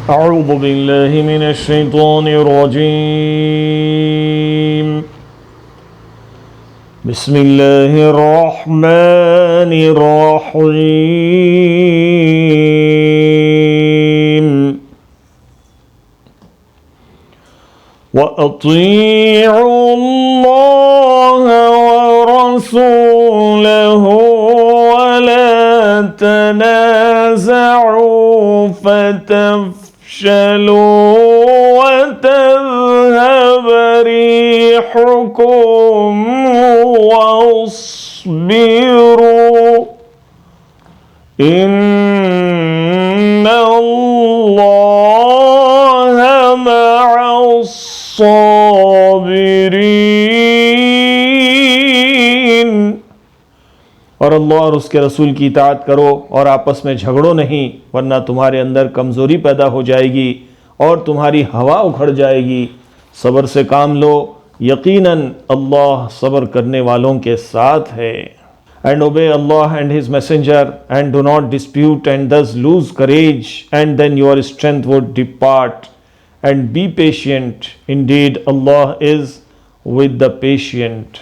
أعوذ بالله من الشيطان الرجيم بسم الله الرحمن الرحيم وأطيعوا الله ورسوله ولا تنازعوا فتفشلوا وتذهب ريحكم واصبروا إن الله مع الصابرين। और अल्लाह और उसके रसूल की इताअत करो और आपस में झगड़ो नहीं, वरना तुम्हारे अंदर कमज़ोरी पैदा हो जाएगी और तुम्हारी हवा उखड़ जाएगी। सब्र से काम लो, यकीनन अल्लाह सब्र करने वालों के साथ है। And obey Allah and His Messenger and do not dispute and thus lose courage, and then your strength would depart. And be patient. Indeed, Allah is with the patient.